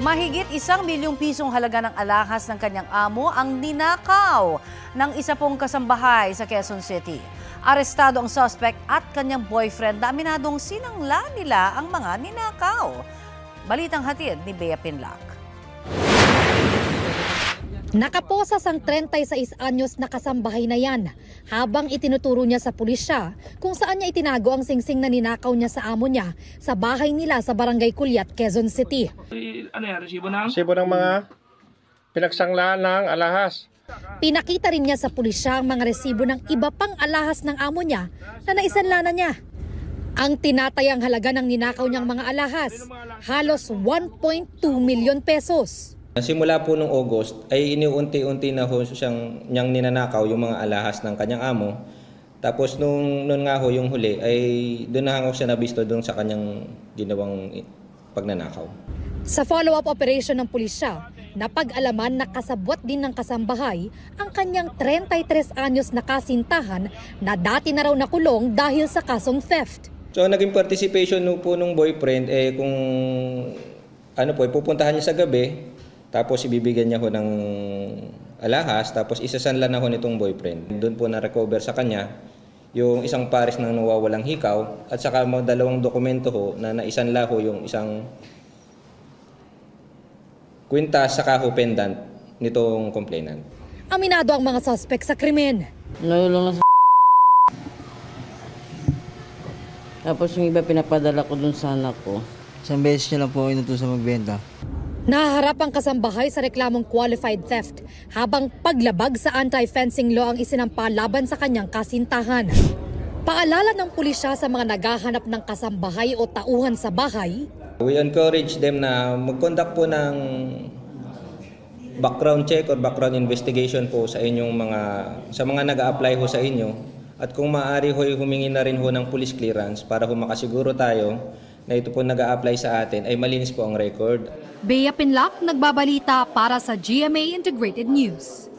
Mahigit 1 milyong pisong halaga ng alahas ng kanyang amo ang ninakaw ng isa pong kasambahay sa Quezon City. Arestado ang suspect at kanyang boyfriend na aminadong sinangla nila ang mga ninakaw. Balitang hatid ni Bea Pinlac. Nakaposas ang 36 anyos na kasambahay na yan habang itinuturo niya sa pulisya kung saan niya itinago ang singsing na ninakaw niya sa amo niya sa bahay nila sa Barangay Culiat, Quezon City. Ano yan? Resibo ng? Resibo ng mga pinagsanglaan ng alahas. Pinakita rin niya sa pulisya ang mga resibo ng iba pang alahas ng amo niya na naisanla na niya. Ang tinatayang halaga ng ninakaw niyang mga alahas, halos 1.2 milyon pesos. Simula po noong August ay iniunti-unti na ho niyang ninanakaw yung mga alahas ng kanyang amo. Tapos noon nga ho yung huli ay doon na ho siya nabisto doon sa kanyang ginawang pagnanakaw. Sa follow-up operation ng pulisya, napag-alaman na kasabwat din ng kasambahay ang kanyang 33 anyos na kasintahan na dati na raw nakulong dahil sa kasong theft. So naging participation po nung boyfriend kung ano po, pupuntahan niya sa gabi. Tapos ibibigyan niya ho ng alahas, tapos isasanla na ho nitong boyfriend. Doon po na-recover sa kanya yung isang pares ng nawawalang hikaw at saka dalawang dokumento ho na naisanla ho yung isang kwintas saka ho pendant nitong complainant. Aminado ang mga suspect sa krimen. Nalulong na sa tapos yung iba pinapadala ko dun sa anak ko. Isang beses niya lang po inutusan magbenta. Nahaharap ang kasambahay sa reklamong qualified theft habang paglabag sa anti-fencing law ang isinampa laban sa kanyang kasintahan. Paalala ng pulisya sa mga naghahanap ng kasambahay o tauhan sa bahay. We encourage them na mag-conduct po ng background check or background investigation po sa inyong sa mga nag-a-apply ho sa inyo. At kung maaari ho, humingi na rin ho ng police clearance para ho makasiguro tayo na ito po nag-a-apply sa atin ay malinis po ang record. Bea Pinlac, nagbabalita para sa GMA Integrated News.